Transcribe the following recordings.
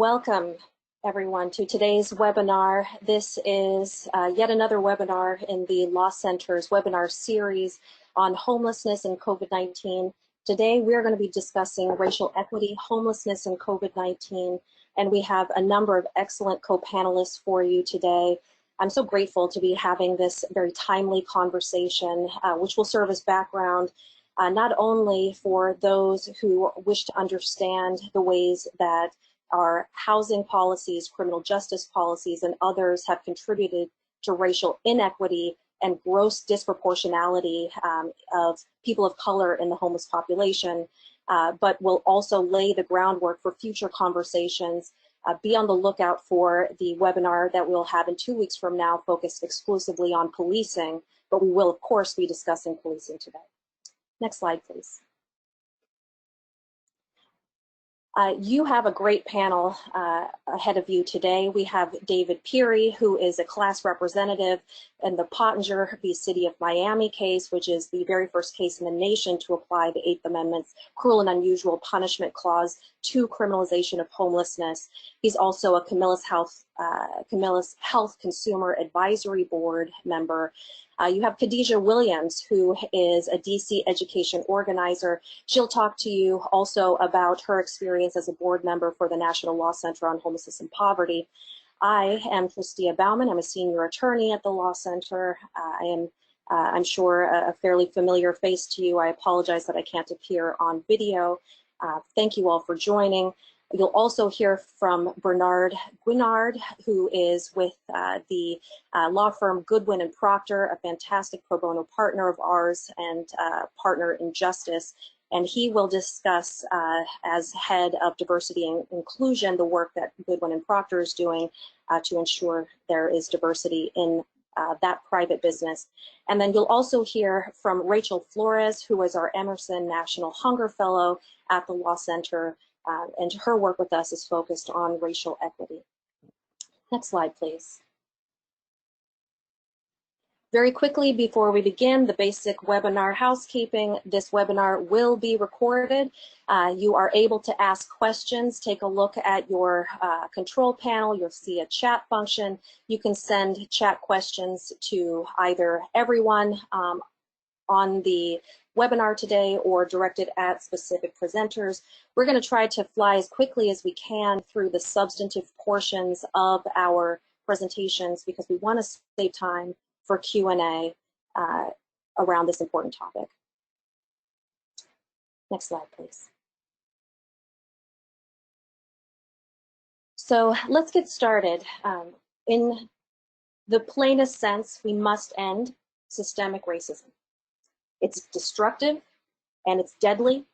Welcome, everyone, to today's webinar. This is yet another webinar in the Law Center's webinar series on homelessness and COVID-19. Today, we're going to be discussing racial equity, homelessness, and COVID-19, and we have a number of excellent co-panelists for you today. I'm so grateful to be having this very timely conversation, which will serve as background not only for those who wish to understand the ways that our housing policies, criminal justice policies, and others have contributed to racial inequity and gross disproportionality of people of color in the homeless population, but will also lay the groundwork for future conversations. Be on the lookout for the webinar that we'll have in 2 weeks from now, focused exclusively on policing, but we will, of course, be discussing policing today. Next slide, please. You have a great panel ahead of you today. We have David Peary, who is a class representative in the Pottinger v. City of Miami case, which is the very first case in the nation to apply the 8th Amendment's cruel and unusual punishment clause to criminalization of homelessness. He's also a Camillus Health Consumer Advisory Board member. You have Khadijah Williams, who is a DC education organizer. She'll talk to you also about her experience as a board member for the National Law Center on Homelessness and Poverty. I am Christia Bauman. I'm a senior attorney at the Law Center. I am, I'm sure, a fairly familiar face to you. I apologize that I can't appear on video. Thank you all for joining. You'll also hear from Bernard Guinard, who is with the law firm Goodwin and Proctor, a fantastic pro bono partner of ours and partner in justice. And he will discuss, as head of diversity and inclusion, the work that Goodwin and Proctor is doing to ensure there is diversity in that private business. And then you'll also hear from Rachel Flores, who is our Emerson National Hunger Fellow at the Law Center. And her work with us is focused on racial equity. Next slide, please. Very quickly, before we begin, the basic webinar housekeeping. This webinar will be recorded. You are able to ask questions. Take a look at your control panel. You'll see a chat function. You can send chat questions to either everyone on the webinar today or directed at specific presenters. We're going to try to fly as quickly as we can through the substantive portions of our presentations because we want to save time for Q&A around this important topic. Next slide, please. So let's get started. In the plainest sense, we must end systemic racism. It's destructive and it's deadly,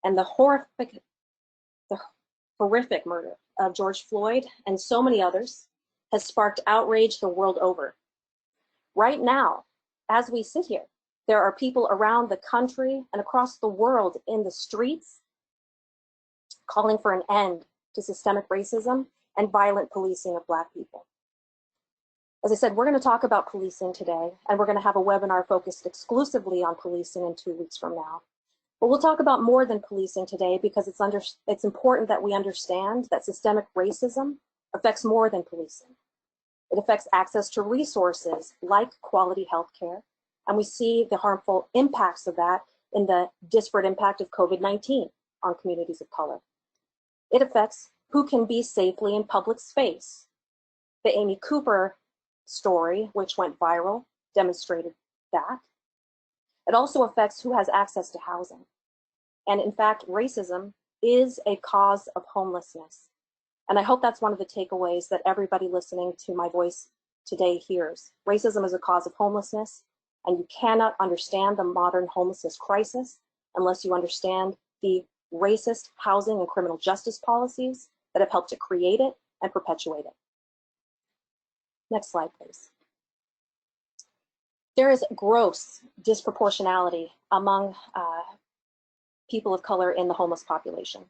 and the horrific murder of George Floyd and so many others has sparked outrage the world over. Right now, as we sit here, there are people around the country and across the world in the streets calling for an end to systemic racism and violent policing of Black people. As I said, we're going to talk about policing today, and we're going to have a webinar focused exclusively on policing in 2 weeks from now. But we'll talk about more than policing today because it's important that we understand that systemic racism affects more than policing. It affects access to resources like quality health care, and we see the harmful impacts of that in the disparate impact of COVID-19 on communities of color. It affects who can be safely in public space. The Amy Cooper story, which went viral, demonstrated that. It also affects who has access to housing. And in fact, racism is a cause of homelessness. And I hope that's one of the takeaways that everybody listening to my voice today hears. Racism is a cause of homelessness, and you cannot understand the modern homelessness crisis unless you understand the racist housing and criminal justice policies that have helped to create it and perpetuate it. Next slide, please. There is gross disproportionality among people of color in the homeless population.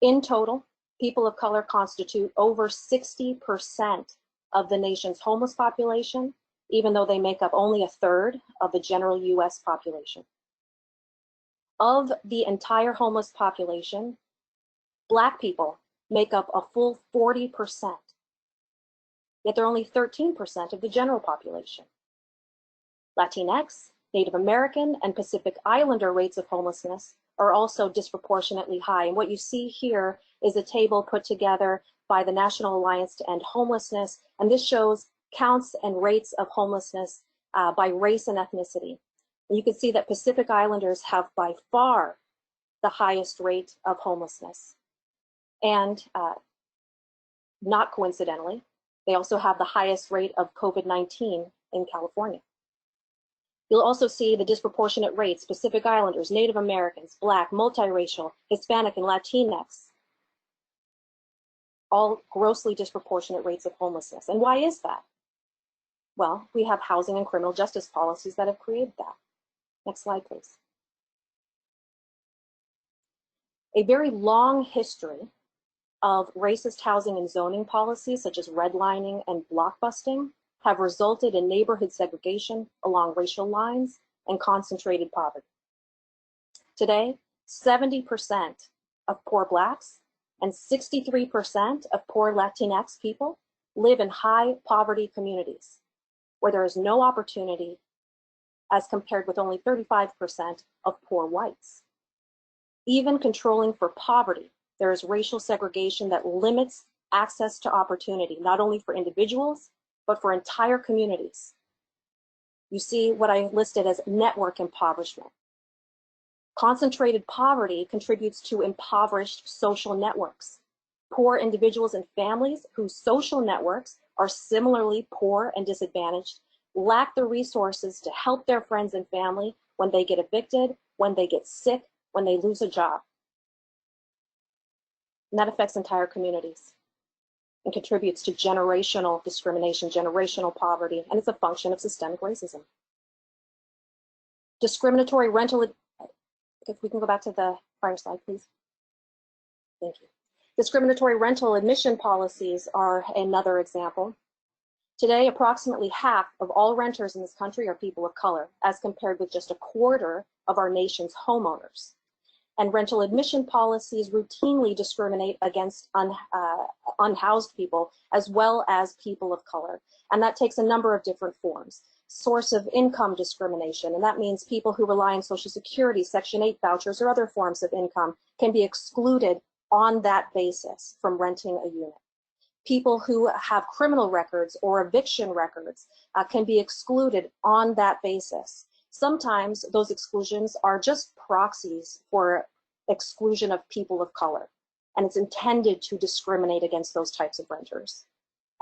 In total, people of color constitute over 60% of the nation's homeless population, even though they make up only a third of the general US population. Of the entire homeless population, Black people make up a full 40%, yet they're only 13% of the general population. Latinx, Native American, and Pacific Islander rates of homelessness are also disproportionately high. And what you see here is a table put together by the National Alliance to End Homelessness, and this shows counts and rates of homelessness by race and ethnicity. And you can see that Pacific Islanders have by far the highest rate of homelessness. And not coincidentally, they also have the highest rate of COVID-19 in California. You'll also see the disproportionate rates: Pacific Islanders, Native Americans, Black, multiracial, Hispanic, and Latinx, all grossly disproportionate rates of homelessness. And why is that? Well, we have housing and criminal justice policies that have created that. Next slide, please. A very long history of racist housing and zoning policies, such as redlining and blockbusting, have resulted in neighborhood segregation along racial lines and concentrated poverty. Today, 70% of poor Blacks and 63% of poor Latinx people live in high poverty communities where there is no opportunity, as compared with only 35% of poor whites. Even controlling for poverty, there is racial segregation that limits access to opportunity, not only for individuals, but for entire communities. You see what I listed as network impoverishment. Concentrated poverty contributes to impoverished social networks. Poor individuals and families whose social networks are similarly poor and disadvantaged lack the resources to help their friends and family when they get evicted, when they get sick, when they lose a job. And that affects entire communities and contributes to generational discrimination, generational poverty, and it's a function of systemic racism. Discriminatory rental, if we can go back to the prior slide, please. Thank you. Discriminatory rental admission policies are another example. Today, approximately half of all renters in this country are people of color, as compared with just a quarter of our nation's homeowners. And rental admission policies routinely discriminate against unhoused people as well as people of color. And that takes a number of different forms. Source of income discrimination, and that means people who rely on Social Security, Section 8 vouchers, or other forms of income can be excluded on that basis from renting a unit. People who have criminal records or eviction records can be excluded on that basis. Sometimes those exclusions are just proxies for exclusion of people of color, and it's intended to discriminate against those types of renters.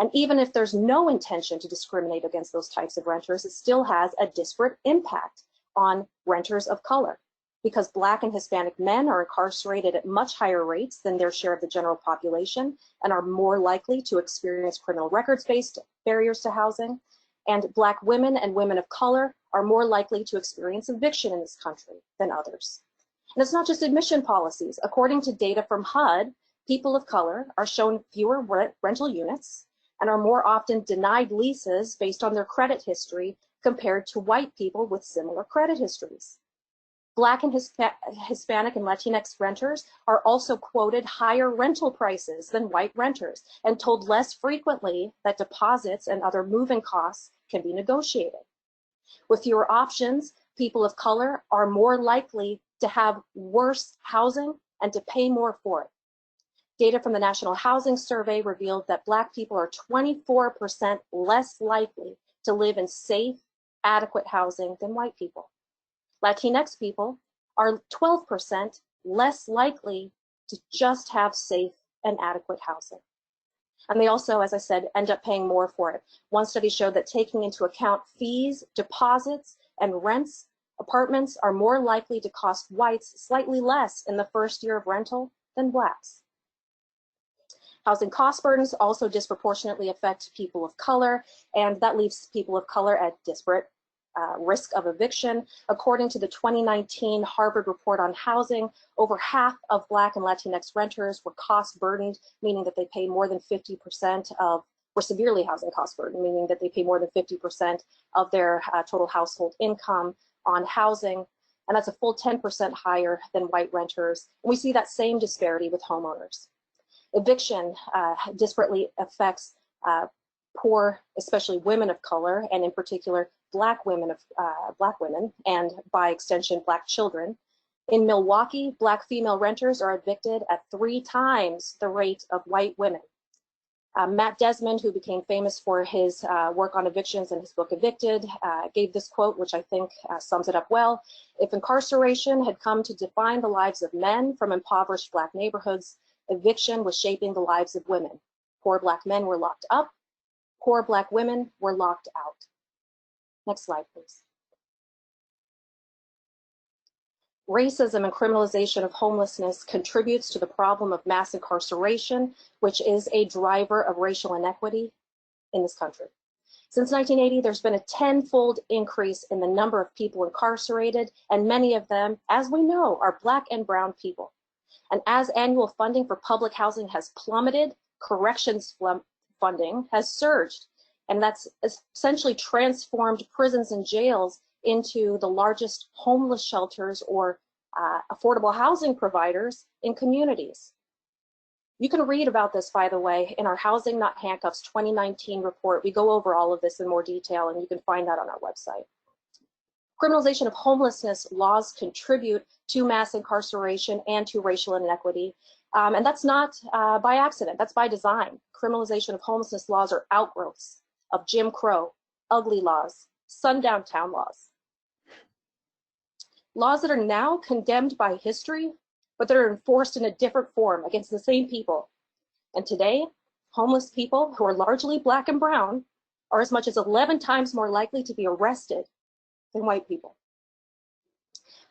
And even if there's no intention to discriminate against those types of renters, it still has a disparate impact on renters of color, because Black and Hispanic men are incarcerated at much higher rates than their share of the general population and are more likely to experience criminal records-based barriers to housing. And Black women and women of color are more likely to experience eviction in this country than others. And it's not just admission policies. According to data from HUD, people of color are shown fewer rental units and are more often denied leases based on their credit history compared to white people with similar credit histories. Black and Hispanic and Latinx renters are also quoted higher rental prices than white renters and told less frequently that deposits and other move-in costs can be negotiated. With fewer options, people of color are more likely to have worse housing and to pay more for it. Data from the National Housing Survey revealed that Black people are 24% less likely to live in safe, adequate housing than white people. Latinx people are 12% less likely to just have safe and adequate housing. And they also, as I said, end up paying more for it. One study showed that taking into account fees, deposits, and rents, apartments are more likely to cost whites slightly less in the first year of rental than Blacks. Housing cost burdens also disproportionately affect people of color, and that leaves people of color at disparate risk of eviction. According to the 2019 Harvard Report on Housing, over half of Black and Latinx renters were cost burdened, meaning that they pay more than 50% of, or severely housing cost burden, meaning that they pay more than 50% of their total household income on housing. And that's a full 10% higher than white renters. And we see that same disparity with homeowners. Eviction disparately affects poor, especially women of color, and in particular, Black women, and by extension, Black children. In Milwaukee, Black female renters are evicted at 3 times the rate of white women. Matt Desmond, who became famous for his work on evictions in his book Evicted, gave this quote, which I think sums it up well. If incarceration had come to define the lives of men from impoverished Black neighborhoods, eviction was shaping the lives of women. Poor Black men were locked up. Poor Black women were locked out. Next slide, please. Racism and criminalization of homelessness contributes to the problem of mass incarceration, which is a driver of racial inequity in this country. Since 1980, there's been a 10-fold increase in the number of people incarcerated, and many of them, as we know, are Black and brown people. And as annual funding for public housing has plummeted, corrections funding has surged, and that's essentially transformed prisons and jails into the largest homeless shelters or affordable housing providers in communities. You can read about this, by the way, in our Housing Not Handcuffs 2019 report. We go over all of this in more detail, and you can find that on our website. Criminalization of homelessness laws contribute to mass incarceration and to racial inequity. And that's not by accident, that's by design. Criminalization of homelessness laws are outgrowths of Jim Crow, ugly laws, sundown town laws. Laws that are now condemned by history, but that are enforced in a different form against the same people. And today, homeless people who are largely Black and brown are as much as 11 times more likely to be arrested than white people.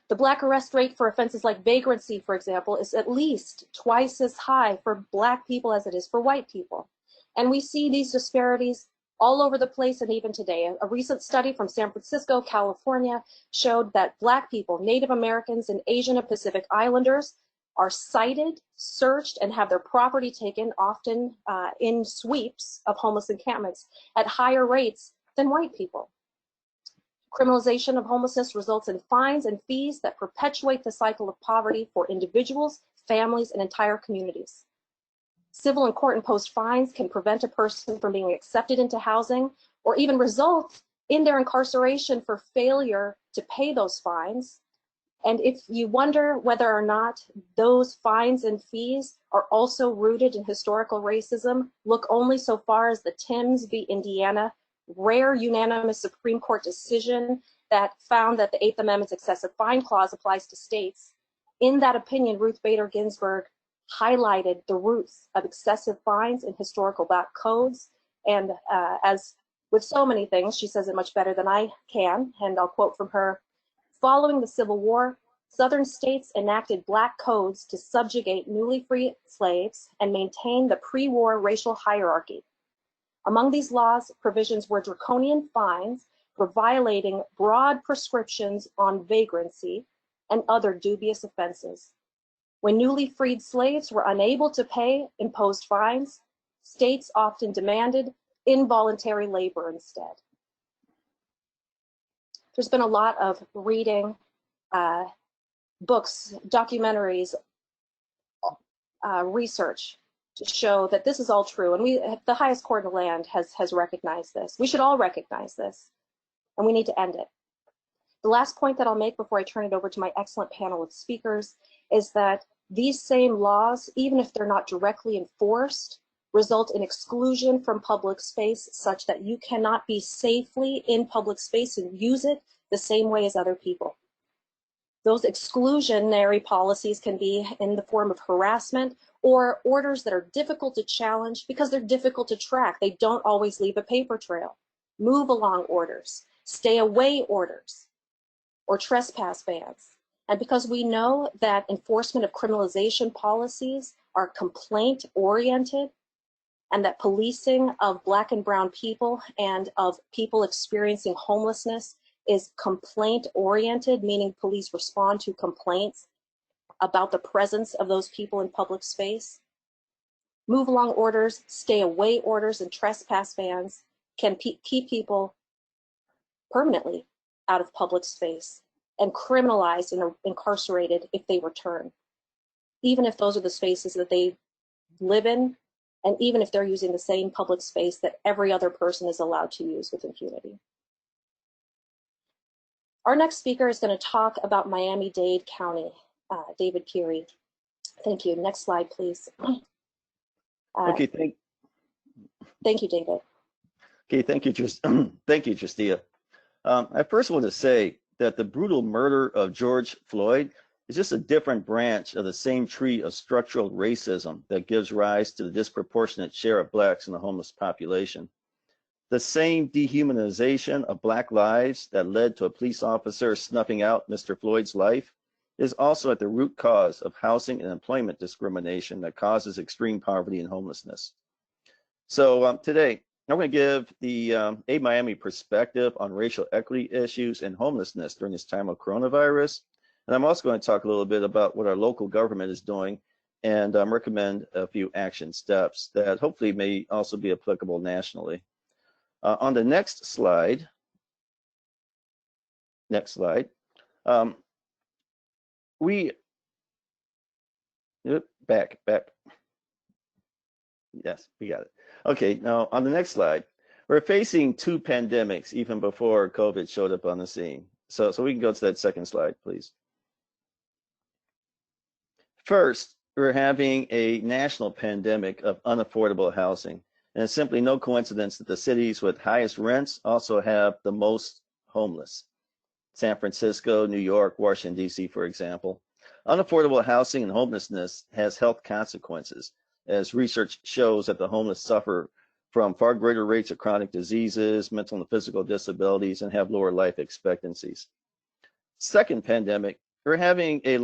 The Black arrest rate for offenses like vagrancy, for example, is at least twice as high for Black people as it is for white people. And we see these disparities all over the place, and even today. A recent study from San Francisco, California, showed that Black people, Native Americans, and Asian and Pacific Islanders are cited, searched, and have their property taken, often in sweeps of homeless encampments, at higher rates than white people. Criminalization of homelessness results in fines and fees that perpetuate the cycle of poverty for individuals, families, and entire communities. Civil and court-imposed fines can prevent a person from being accepted into housing or even result in their incarceration for failure to pay those fines. And if you wonder whether or not those fines and fees are also rooted in historical racism, look only so far as the Timms v. Indiana rare unanimous Supreme Court decision that found that the 8th Amendment's excessive fine clause applies to states. In that opinion, Ruth Bader Ginsburg highlighted the roots of excessive fines in historical Black codes. And as with so many things, she says it much better than I can, and I'll quote from her. Following the Civil War, Southern states enacted Black codes to subjugate newly freed slaves and maintain the pre-war racial hierarchy. Among these laws, provisions were draconian fines for violating broad prescriptions on vagrancy and other dubious offenses. When newly freed slaves were unable to pay imposed fines, states often demanded involuntary labor instead. There's been a lot of reading, books, documentaries, research to show that this is all true. And the highest court in the land has recognized this. We should all recognize this, and we need to end it. The last point that I'll make before I turn it over to my excellent panel of speakers is that these same laws, even if they're not directly enforced, result in exclusion from public space such that you cannot be safely in public space and use it the same way as other people. Those exclusionary policies can be in the form of harassment or orders that are difficult to challenge because they're difficult to track. They don't always leave a paper trail. Move along orders, stay away orders, or trespass bans. And because we know that enforcement of criminalization policies are complaint oriented, and that policing of Black and brown people and of people experiencing homelessness is complaint oriented, meaning police respond to complaints about the presence of those people in public space. Move along orders, stay away orders, and trespass bans can keep people permanently out of public space and criminalized and incarcerated if they return, even if those are the spaces that they live in, and even if they're using the same public space that every other person is allowed to use with impunity. Our next speaker is going to talk about Miami-Dade County, David Peary. Thank you. Next slide, please. Okay, thank you, David. Okay, thank you, thank you, Justia. I first want to say that the brutal murder of George Floyd is just a different branch of the same tree of structural racism that gives rise to the disproportionate share of Blacks in the homeless population. The same dehumanization of Black lives that led to a police officer snuffing out Mr. Floyd's life is also at the root cause of housing and employment discrimination that causes extreme poverty and homelessness. So today, I'm going to give the Aid Miami perspective on racial equity issues and homelessness during this time of coronavirus. And I'm also going to talk a little bit about what our local government is doing and recommend a few action steps that hopefully may also be applicable nationally. On the next slide, back. Yes, we got it. Okay, now on the next slide, we're facing two pandemics even before COVID showed up on the scene. So we can go to that second slide, please. First, we're having a national pandemic of unaffordable housing. And it's simply no coincidence that the cities with highest rents also have the most homeless. San Francisco, New York, Washington, D.C., for example. Unaffordable housing and homelessness has health consequences, as research shows that the homeless suffer from far greater rates of chronic diseases, mental and physical disabilities, and have lower life expectancies. Second pandemic, we're having a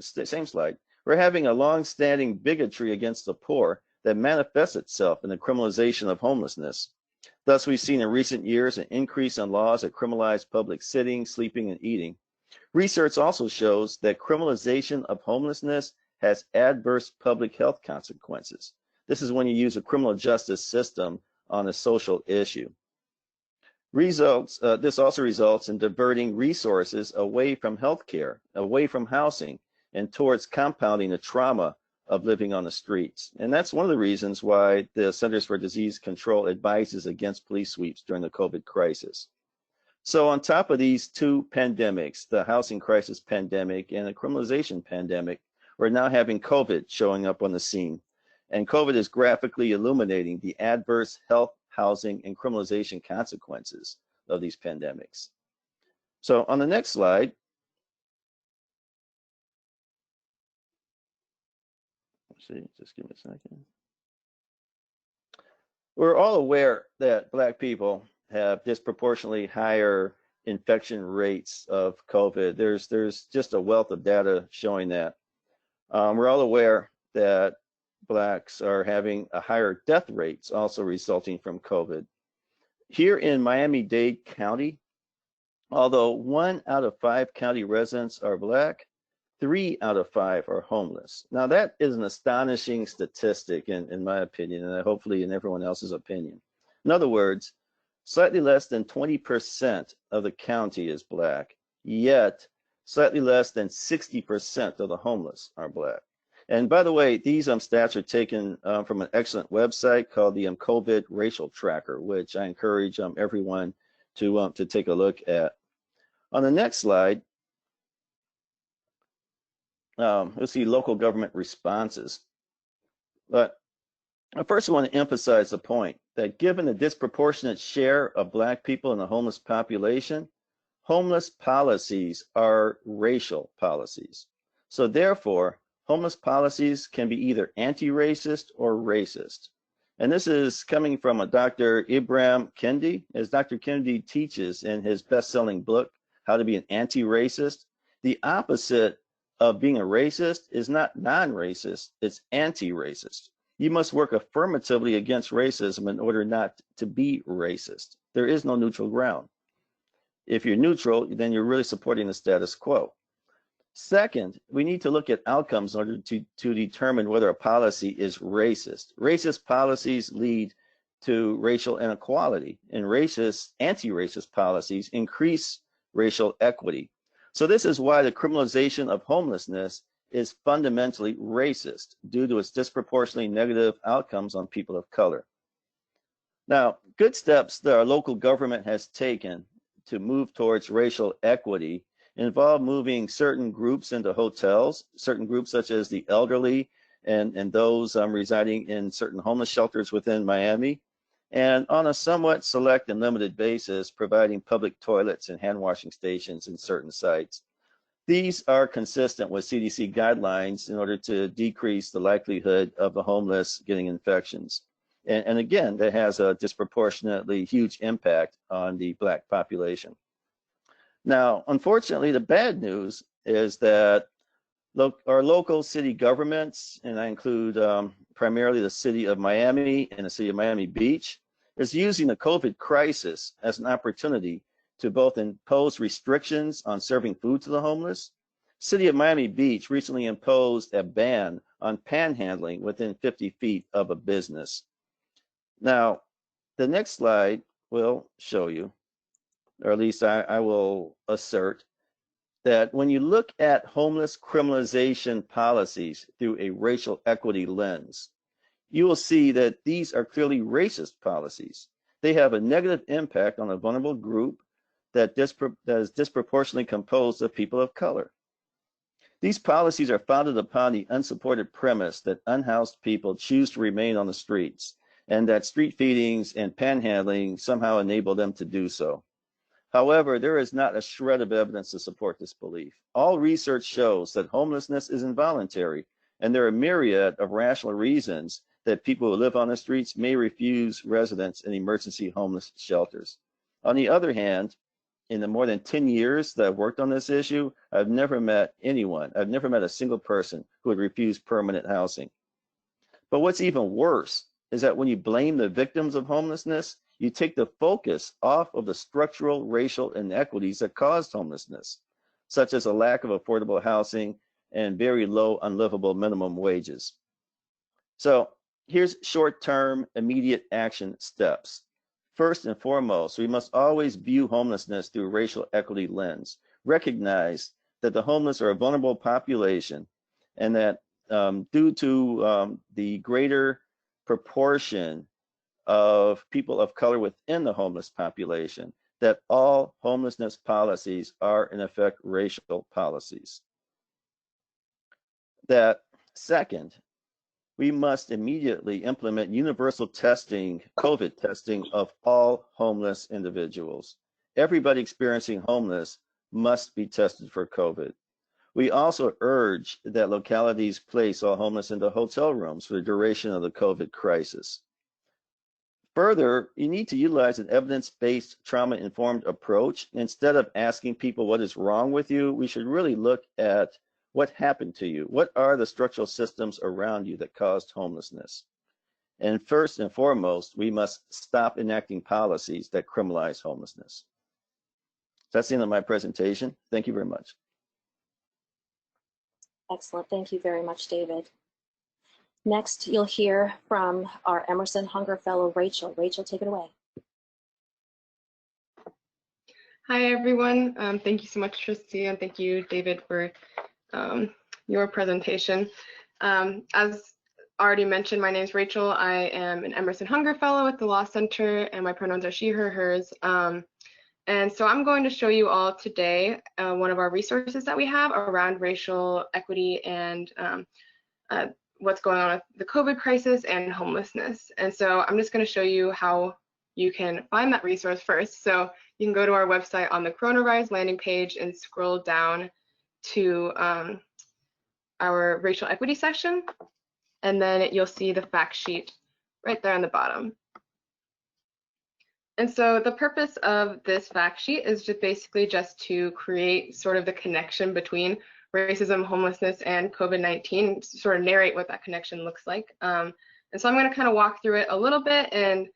same slide, we're having a long-standing bigotry against the poor that manifests itself in the criminalization of homelessness. Thus, we've seen in recent years an increase in laws that criminalize public sitting, sleeping, and eating. Research also shows that criminalization of homelessness has adverse public health consequences. This is when you use a criminal justice system on a social issue. This also results in diverting resources away from healthcare, away from housing, and towards compounding the trauma of living on the streets. And that's one of the reasons why the Centers for Disease Control advises against police sweeps during the COVID crisis. So on top of these two pandemics, the housing crisis pandemic and the criminalization pandemic, we're now having COVID showing up on the scene. And COVID is graphically illuminating the adverse health, housing, and criminalization consequences of these pandemics. So on the next slide, just give me a second. We're all aware that Black people have disproportionately higher infection rates of COVID. There's just a wealth of data showing that. We're all aware that Blacks are having a higher death rates also resulting from COVID. Here in Miami-Dade County, although 1 out of 5 county residents are Black, 3 out of 5 are homeless. Now that is an astonishing statistic in my opinion, and hopefully in everyone else's opinion. In other words, slightly less than 20% of the county is Black, yet slightly less than 60% of the homeless are Black. And by the way, these stats are taken from an excellent website called the COVID Racial Tracker, which I encourage everyone to take a look at. On the next slide, we'll see local government responses. But I first want to emphasize the point that given the disproportionate share of Black people in the homeless population, homeless policies are racial policies. So therefore, homeless policies can be either anti-racist or racist. And this is coming from a Dr. Ibram Kendi, as Dr. Kendi teaches in his best-selling book, How to Be an Anti-Racist. The opposite of being a racist is not non-racist, it's anti-racist. You must work affirmatively against racism in order not to be racist. There is no neutral ground. If you're neutral, then you're really supporting the status quo. Second, we need to look at outcomes in order to determine whether a policy is racist. Racist policies lead to racial inequality, and anti-racist policies increase racial equity. So this is why the criminalization of homelessness is fundamentally racist due to its disproportionately negative outcomes on people of color. Now, good steps that our local government has taken to move towards racial equity involve moving certain groups into hotels, certain groups such as the elderly and those residing in certain homeless shelters within Miami, and on a somewhat select and limited basis, providing public toilets and hand washing stations in certain sites. These are consistent with CDC guidelines in order to decrease the likelihood of the homeless getting infections. And again, that has a disproportionately huge impact on the Black population. Now, unfortunately, the bad news is that our local city governments, and I include primarily the city of Miami and the city of Miami Beach, is using the COVID crisis as an opportunity to both impose restrictions on serving food to the homeless. City of Miami Beach recently imposed a ban on panhandling within 50 feet of a business. Now, the next slide will show you, or at least I will assert, that when you look at homeless criminalization policies through a racial equity lens, you will see that these are clearly racist policies. They have a negative impact on a vulnerable group that is disproportionately composed of people of color. These policies are founded upon the unsupported premise that unhoused people choose to remain on the streets, and that street feedings and panhandling somehow enable them to do so. However, there is not a shred of evidence to support this belief. All research shows that homelessness is involuntary, and there are a myriad of rational reasons that people who live on the streets may refuse residence in emergency homeless shelters. On the other hand, in the more than 10 years that I've worked on this issue, I've never met anyone, I've never met a single person who would refuse permanent housing. But what's even worse is that when you blame the victims of homelessness, you take the focus off of the structural racial inequities that caused homelessness, such as a lack of affordable housing and very low unlivable minimum wages. So here's short-term immediate action steps. First and foremost, we must always view homelessness through a racial equity lens. Recognize that the homeless are a vulnerable population, and that due to the greater proportion of people of color within the homeless population, that all homelessness policies are in effect racial policies. That second, we must immediately implement universal testing, COVID testing of all homeless individuals. Everybody experiencing homeless must be tested for COVID. We also urge that localities place all homeless into hotel rooms for the duration of the COVID crisis. Further, you need to utilize an evidence-based, trauma-informed approach. Instead of asking people what is wrong with you, we should really look at what happened to you. What are the structural systems around you that caused homelessness? And first and foremost, we must stop enacting policies that criminalize homelessness. That's the end of my presentation. Thank you very much. Excellent. Thank you very much, David. Next, you'll hear from our Emerson Hunger Fellow, Rachel. Rachel, take it away. Hi, everyone. Thank you so much, Tristy, and thank you, David, for your presentation. As already mentioned, my name is Rachel. I am an Emerson Hunger Fellow at the Law Center, and my pronouns are she, her, hers. And so I'm going to show you all today one of our resources that we have around racial equity and what's going on with the COVID crisis and homelessness. And so I'm just going to show you how you can find that resource first. So you can go to our website on the coronavirus landing page and scroll down to our racial equity section, and then you'll see the fact sheet right there on the bottom. And so the purpose of this fact sheet is just to create sort of the connection between racism, homelessness, and COVID-19, sort of narrate what that connection looks like. And so I'm going to kind of walk through it a little bit and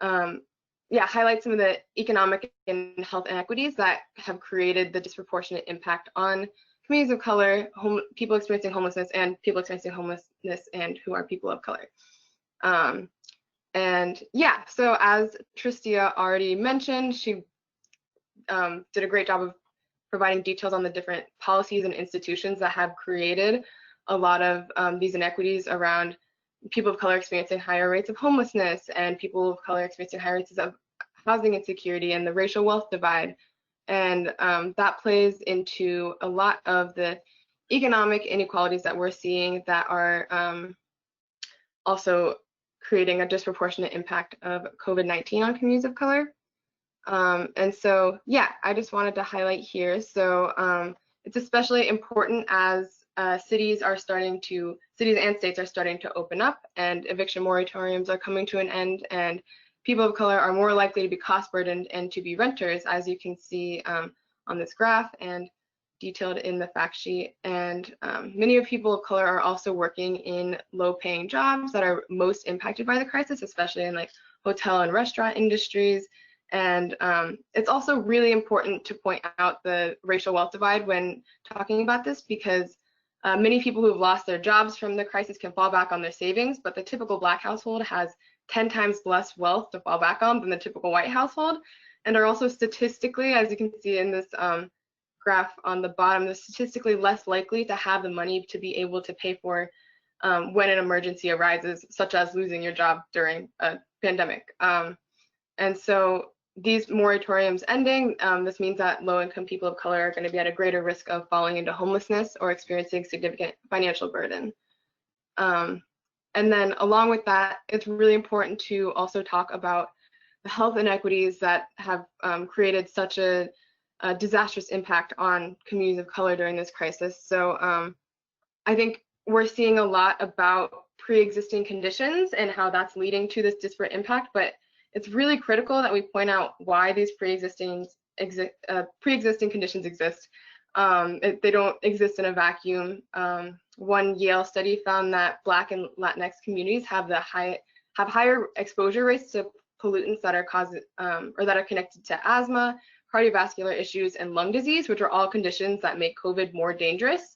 highlight some of the economic and health inequities that have created the disproportionate impact on communities of color, people experiencing homelessness, and people experiencing homelessness and who are people of color. So as Tristia already mentioned, she did a great job of providing details on the different policies and institutions that have created a lot of these inequities around people of color experiencing higher rates of homelessness and people of color experiencing higher rates of housing insecurity and the racial wealth divide. And that plays into a lot of the economic inequalities that we're seeing that are also creating a disproportionate impact of COVID-19 on communities of color. And so, yeah, I just wanted to highlight here. So it's especially important as cities and states are starting to open up and eviction moratoriums are coming to an end, and people of color are more likely to be cost burdened and to be renters, as you can see on this graph and detailed in the fact sheet. And many of people of color are also working in low-paying jobs that are most impacted by the crisis, especially in like hotel and restaurant industries. And it's also really important to point out the racial wealth divide when talking about this, because many people who have lost their jobs from the crisis can fall back on their savings, but the typical Black household has 10 times less wealth to fall back on than the typical white household, and are also statistically, as you can see in this graph on the bottom, they're statistically less likely to have the money to be able to pay for when an emergency arises, such as losing your job during a pandemic. And so these moratoriums ending, this means that low-income people of color are going to be at a greater risk of falling into homelessness or experiencing significant financial burden. And then along with that, it's really important to also talk about the health inequities that have created such a disastrous impact on communities of color during this crisis. So I think we're seeing a lot about pre-existing conditions and how that's leading to this disparate impact, but it's really critical that we point out why these pre-existing conditions exist. They don't exist in a vacuum. One Yale study found that Black and Latinx communities have higher exposure rates to pollutants that are that are connected to asthma, cardiovascular issues, and lung disease, which are all conditions that make COVID more dangerous.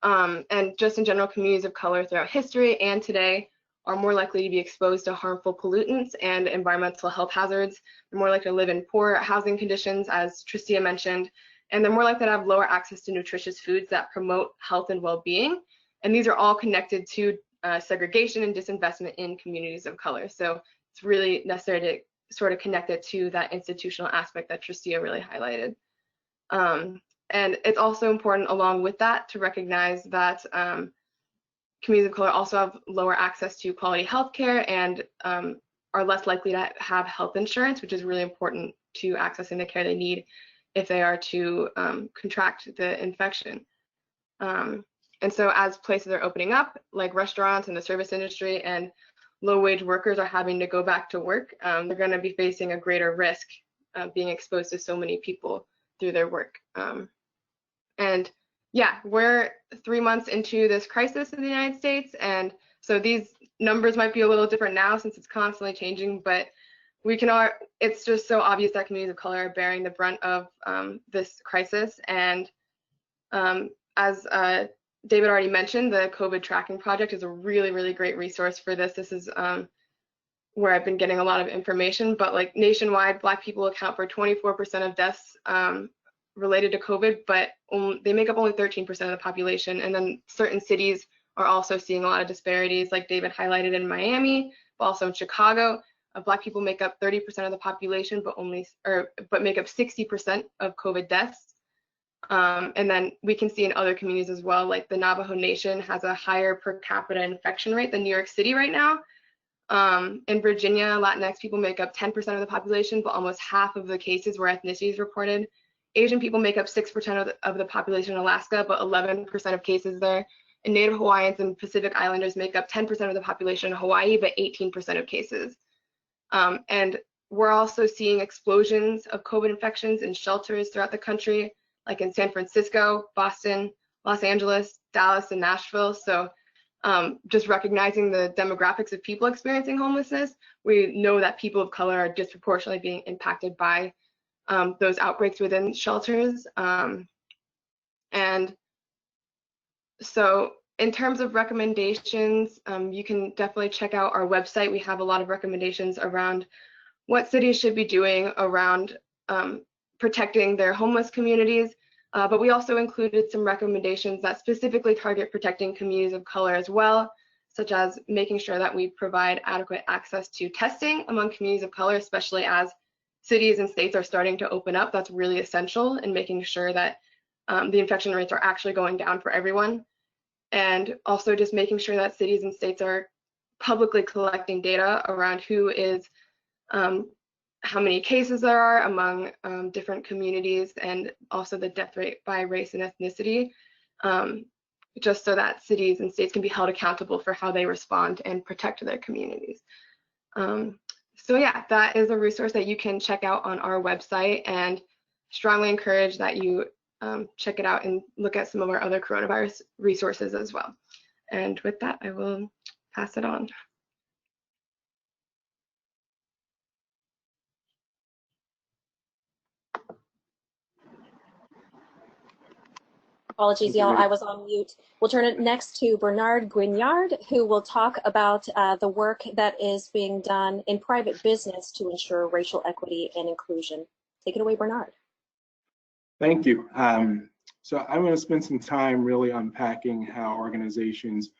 And just in general, communities of color throughout history and today are more likely to be exposed to harmful pollutants and environmental health hazards. They're more likely to live in poor housing conditions, as Tristia mentioned, and they're more likely to have lower access to nutritious foods that promote health and well-being. And these are all connected to segregation and disinvestment in communities of color. So it's really necessary to sort of connect it to that institutional aspect that Tristia really highlighted. And it's also important along with that to recognize that communities of color also have lower access to quality health care and are less likely to have health insurance, which is really important to accessing the care they need if they are to contract the infection. And so as places are opening up, like restaurants and the service industry, and low-wage workers are having to go back to work, they're going to be facing a greater risk of being exposed to so many people through their work. And yeah, we're 3 months into this crisis in the United States, and so these numbers might be a little different now since it's constantly changing, but it's just so obvious that communities of color are bearing the brunt of this crisis. And as David already mentioned, the COVID tracking project is a really, really great resource for this. This is where I've been getting a lot of information, but like nationwide, Black people account for 24% of deaths related to COVID, but they make up only 13% of the population. And then certain cities are also seeing a lot of disparities, like David highlighted in Miami, but also in Chicago. Black people make up 30% of the population, but make up 60% of COVID deaths. And then we can see in other communities as well, like the Navajo Nation has a higher per capita infection rate than New York City right now. In Virginia, Latinx people make up 10% of the population, but almost half of the cases were ethnicities reported. Asian people make up 6% of the population in Alaska, but 11% of cases there. And Native Hawaiians and Pacific Islanders make up 10% of the population in Hawaii, but 18% of cases. And we're also seeing explosions of COVID infections in shelters throughout the country, like in San Francisco, Boston, Los Angeles, Dallas, and Nashville. So just recognizing the demographics of people experiencing homelessness, we know that people of color are disproportionately being impacted by those outbreaks within shelters. And so in terms of recommendations, you can definitely check out our website. We have a lot of recommendations around what cities should be doing around protecting their homeless communities. But we also included some recommendations that specifically target protecting communities of color as well, such as making sure that we provide adequate access to testing among communities of color, especially as cities and states are starting to open up. That's really essential in making sure that the infection rates are actually going down for everyone. And also just making sure that cities and states are publicly collecting data around who is, how many cases there are among different communities, and also the death rate by race and ethnicity, just so that cities and states can be held accountable for how they respond and protect their communities. So yeah, that is a resource that you can check out on our website, and strongly encourage that you check it out and look at some of our other coronavirus resources as well. And with that, I will pass it on. Apologies, y'all, I was on mute. We'll turn it next to Bernard Guignard, who will talk about the work that is being done in private business to ensure racial equity and inclusion. Take it away, Bernard. Thank you. So I'm going to spend some time really unpacking how organizations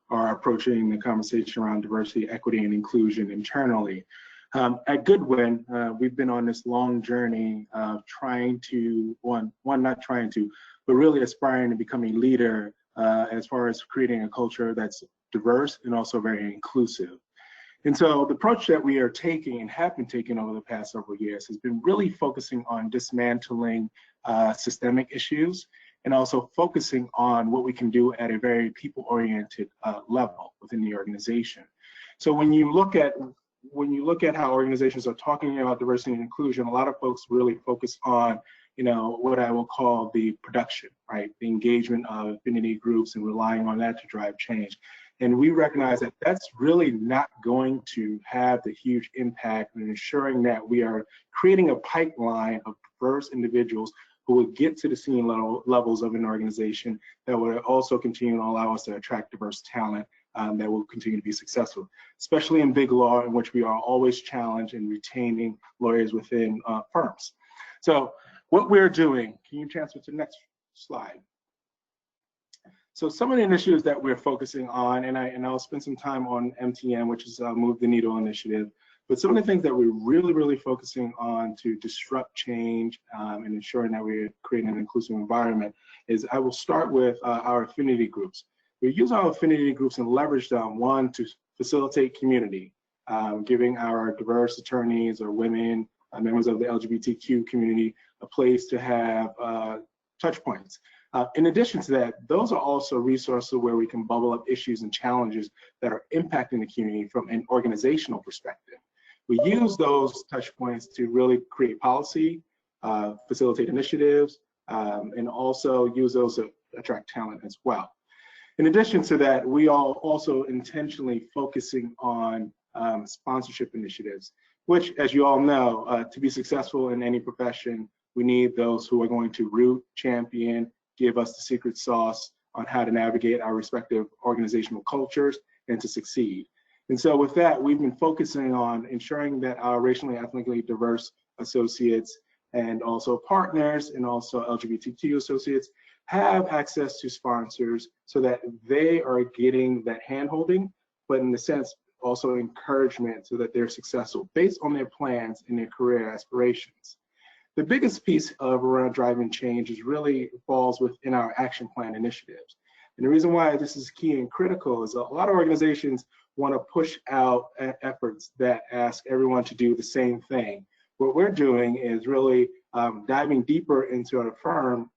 are approaching the conversation around diversity, equity, and inclusion internally. At Goodwin, we've been on this long journey of trying to, not trying to, but really aspiring to become a leader as far as creating a culture that's diverse and also very inclusive. And so the approach that we are taking and have been taking over the past several years has been really focusing on dismantling systemic issues, and also focusing on what we can do at a very people-oriented level within the organization. So when you look at how organizations are talking about diversity and inclusion, a lot of folks really focus on, you know, what I will call the production, right? The engagement of affinity groups and relying on that to drive change. And we recognize that that's really not going to have the huge impact in ensuring that we are creating a pipeline of diverse individuals who will get to the senior levels of an organization that will also continue to allow us to attract diverse talent that will continue to be successful, especially in big law, in which we are always challenged in retaining lawyers within firms. So what we're doing, can you transfer to the next slide? So some of the initiatives that we're focusing on, and I'll spend some time on MTN, which is Move the Needle initiative, but some of the things that we're really focusing on to disrupt change and ensuring that we're creating an inclusive environment is, I will start with our affinity groups. We use our affinity groups and leverage them, one, to facilitate community, giving our diverse attorneys or women, members of the LGBTQ community, a place to have touch points. In addition to that, those are also resources where we can bubble up issues and challenges that are impacting the community from an organizational perspective. We use those touch points to really create policy, facilitate initiatives, and also use those to attract talent as well. In addition to that, we are also intentionally focusing on sponsorship initiatives, which, as you all know, to be successful in any profession, we need those who are going to root, champion, give us the secret sauce on how to navigate our respective organizational cultures and to succeed. And so with that, we've been focusing on ensuring that our racially and ethnically diverse associates and also partners and also LGBTQ associates have access to sponsors so that they are getting that handholding, but in a sense, also encouragement so that they're successful based on their plans and their career aspirations. The biggest piece of around driving change is really falls within our action plan initiatives. And the reason why this is key and critical is a lot of organizations want to push out efforts that ask everyone to do the same thing. What we're doing is really diving deeper into our firm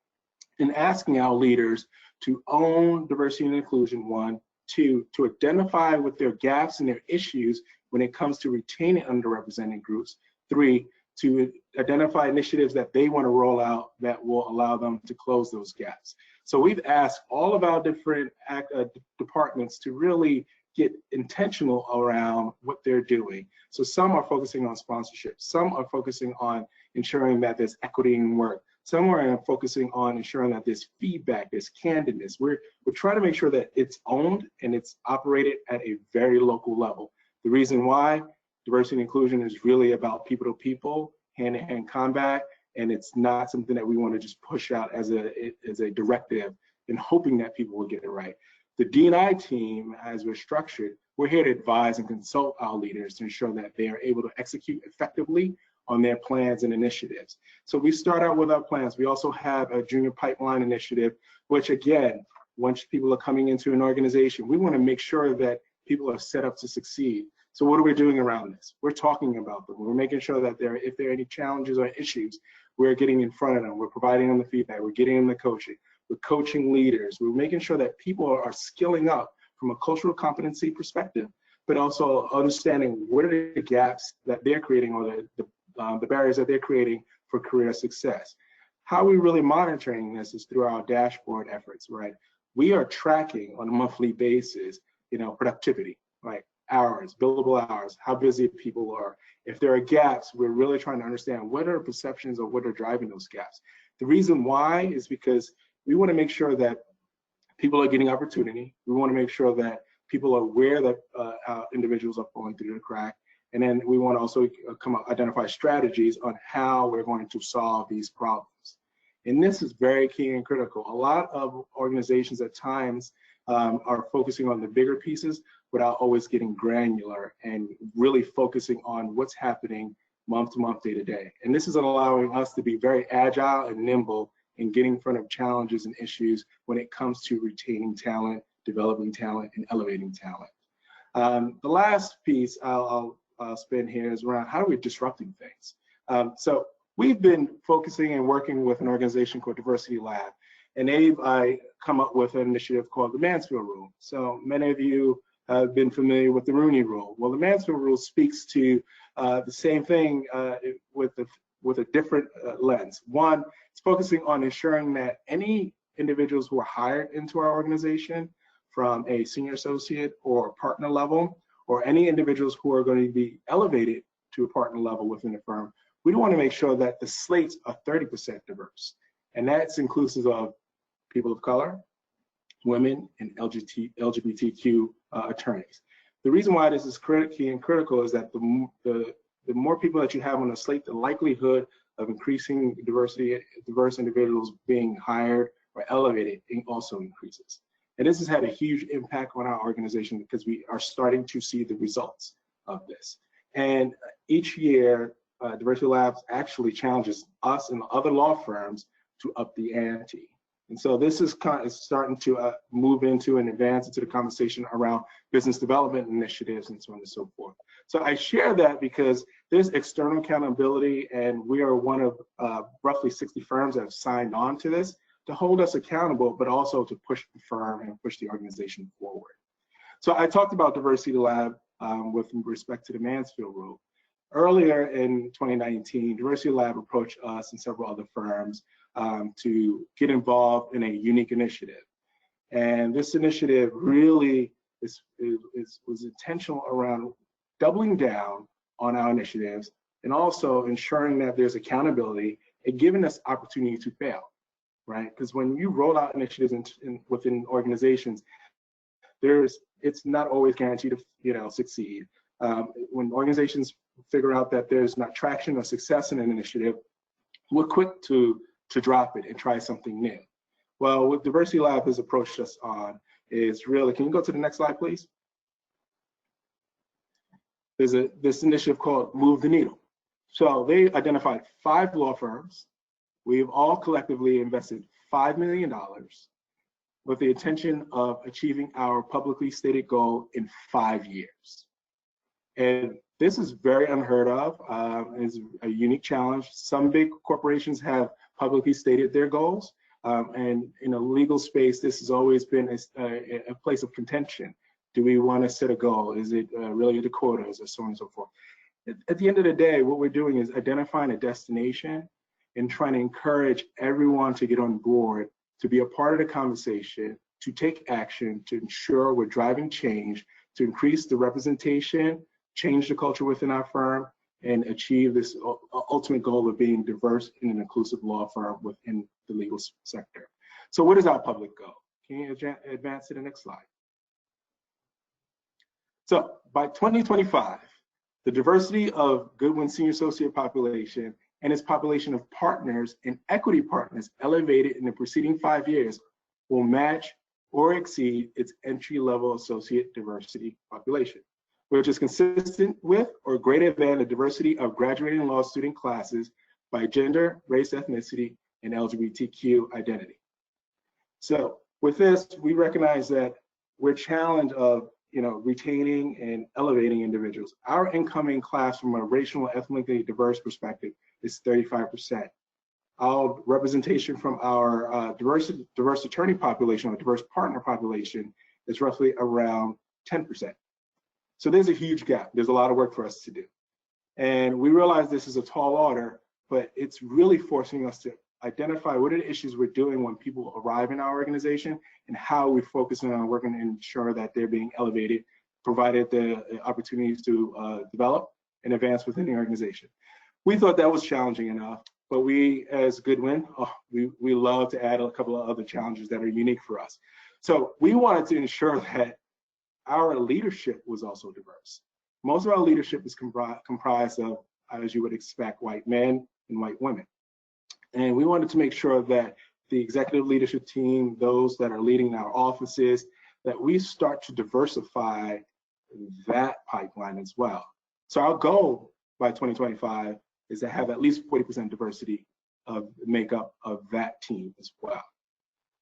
and asking our leaders to own diversity and inclusion, one, two, to identify with their gaps and their issues when it comes to retaining underrepresented groups, three, to identify initiatives that they want to roll out that will allow them to close those gaps. So we've asked all of our different departments to really get intentional around what they're doing. So some are focusing on sponsorship, some are focusing on ensuring that there's equity in work, some are focusing on ensuring that there's feedback, there's candidness. We're trying to make sure that it's owned and it's operated at a very local level. The reason why diversity and inclusion is really about people to people, hand-to-hand combat, and it's not something that we want to just push out as a directive and hoping that people will get it right. The D&I team, as we're structured, we're here to advise and consult our leaders to ensure that they are able to execute effectively on their plans and initiatives. So we start out with our plans. We also have a junior pipeline initiative, which again, once people are coming into an organization, we want to make sure that people are set up to succeed. So what are we doing around this? We're talking about them. We're making sure that if there are any challenges or issues, we're getting in front of them. We're providing them the feedback. We're getting them the coaching. We're coaching leaders. We're making sure that people are skilling up from a cultural competency perspective, but also understanding what are the gaps that they're creating or the barriers that they're creating for career success. How we're really monitoring this is through our dashboard efforts, right? We are tracking on a monthly basis, productivity, right? Hours, billable hours, how busy people are. If there are gaps, we're really trying to understand what are perceptions or what are driving those gaps. The reason why is because we want to make sure that people are getting opportunity. We want to make sure that people are aware that individuals are falling through the crack. And then we want to also identify strategies on how we're going to solve these problems. And this is very key and critical. A lot of organizations at times are focusing on the bigger pieces without always getting granular and really focusing on what's happening month to month, day to day. And this is allowing us to be very agile and nimble in getting in front of challenges and issues when it comes to retaining talent, developing talent, and elevating talent. The last piece I'll spin here is around how are we disrupting things. So we've been focusing and working with an organization called Diversity Lab, and I come up with an initiative called the Mansfield Rule. So many of you have been familiar with the Rooney Rule. Well, the Mansfield Rule speaks to the same thing with a different lens. One, it's focusing on ensuring that any individuals who are hired into our organization from a senior associate or partner level, or any individuals who are going to be elevated to a partner level within the firm, we want to make sure that the slates are 30% diverse. And that's inclusive of people of color, women, and LGBTQ attorneys. The reason why this is key and critical is that the more people that you have on the slate, the likelihood of increasing diverse individuals being hired or elevated also increases. And this has had a huge impact on our organization because we are starting to see the results of this. And each year, Diversity Labs actually challenges us and other law firms to up the ante. And so this is starting to move into and advance into the conversation around business development initiatives and so on and so forth. So I share that because there's external accountability, and we are one of roughly 60 firms that have signed on to this to hold us accountable, but also to push the firm and push the organization forward. So I talked about Diversity Lab with respect to the Mansfield Rule. Earlier in 2019, Diversity Lab approached us and several other firms to get involved in a unique initiative. And this initiative really was intentional around doubling down on our initiatives and also ensuring that there's accountability and giving us opportunity to fail, right? Because when you roll out initiatives within organizations, it's not always guaranteed to succeed. When organizations figure out that there's not traction or success in an initiative, we're quick to drop it and try something new. Well, what Diversity Lab has approached us on is really, can you go to the next slide, please? There's this initiative called Move the Needle. So they identified 5 law firms. We've all collectively invested $5 million with the intention of achieving our publicly stated goal in 5 years. And this is very unheard of. It's a unique challenge. Some big corporations have publicly stated their goals. And in a legal space, this has always been a place of contention. Do we want to set a goal? Is it really the quotas or so on and so forth? At the end of the day, what we're doing is identifying a destination and trying to encourage everyone to get on board, to be a part of the conversation, to take action, to ensure we're driving change, to increase the representation, change the culture within our firm, and achieve this ultimate goal of being diverse in an inclusive law firm within the legal sector. So what is our public goal? Can you advance to the next slide? So by 2025, the diversity of Goodwin senior associate population and its population of partners and equity partners elevated in the preceding 5 years will match or exceed its entry-level associate diversity population, which is consistent with or greater than the diversity of graduating law student classes by gender, race, ethnicity, and LGBTQ identity. So with this, we recognize that we're challenged of retaining and elevating individuals. Our incoming class from a racial and ethnically diverse perspective is 35%. Our representation from our diverse attorney population or diverse partner population is roughly around 10%. So there's a huge gap. There's a lot of work for us to do. And we realize this is a tall order, but it's really forcing us to identify what are the issues we're doing when people arrive in our organization and how we're focusing on working to ensure that they're being elevated, provided the opportunities to develop and advance within the organization. We thought that was challenging enough, but we, as Goodwin, we love to add a couple of other challenges that are unique for us. So we wanted to ensure that our leadership was also diverse. Most of our leadership is comprised of, as you would expect, white men and white women. And we wanted to make sure that the executive leadership team, those that are leading our offices, that we start to diversify that pipeline as well. So our goal by 2025 is to have at least 40% diversity of makeup of that team as well.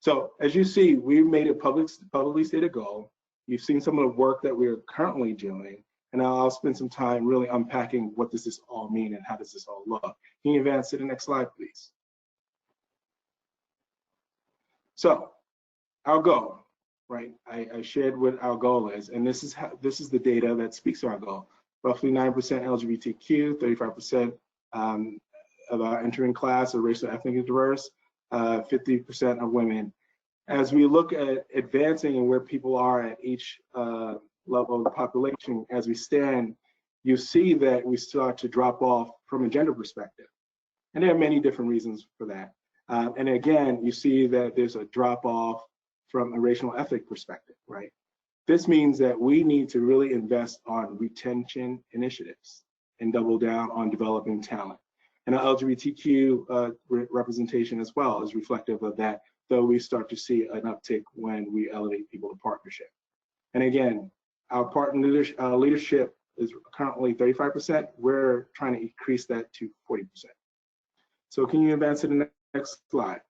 So as you see, we've made it publicly stated goal. You've seen some of the work that we're currently doing, and I'll spend some time really unpacking what does this all mean and how does this all look. Can you advance to the next slide, please? So our goal, right? I shared what our goal is, and this is the data that speaks to our goal. Roughly 9% LGBTQ, 35% of our entering class are racial ethnically diverse, 50% of women. As we look at advancing and where people are at each level of the population, as we stand, you see that we start to drop off from a gender perspective. And there are many different reasons for that. And again, you see that there's a drop off from a racial ethnic perspective, right? This means that we need to really invest on retention initiatives and double down on developing talent. And our LGBTQ representation as well is reflective of that, though we start to see an uptick when we elevate people to partnership. And again, our partner leadership is currently 35%. We're trying to increase that to 40%. So can you advance to the next slide?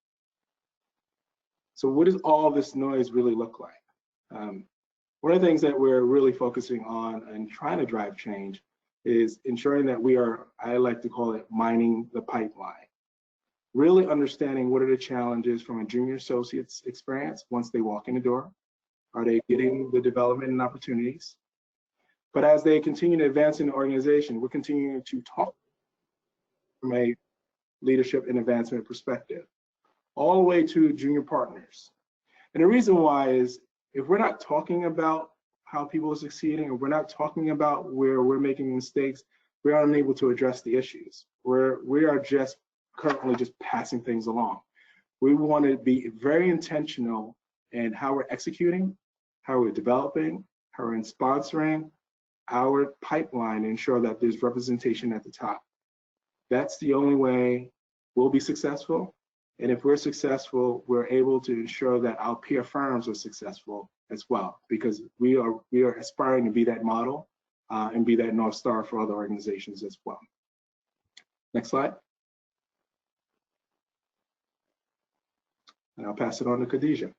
So what does all this noise really look like? One of the things that we're really focusing on and trying to drive change is ensuring that we are, I like to call it mining the pipeline. Really understanding what are the challenges from a junior associate's experience once they walk in the door. Are they getting the development and opportunities? But as they continue to advance in the organization, we're continuing to talk from a leadership and advancement perspective, all the way to junior partners. And the reason why is if we're not talking about how people are succeeding, or we're not talking about where we're making mistakes, we're unable to address the issues. We are just currently just passing things along. We want to be very intentional in how we're executing, how we're developing, how we're sponsoring our pipeline, and ensure that there's representation at the top. That's the only way we'll be successful. And if we're successful, we're able to ensure that our peer firms are successful as well, because we are aspiring to be that model and be that North Star for other organizations as well. Next slide. And I'll pass it on to Khadija.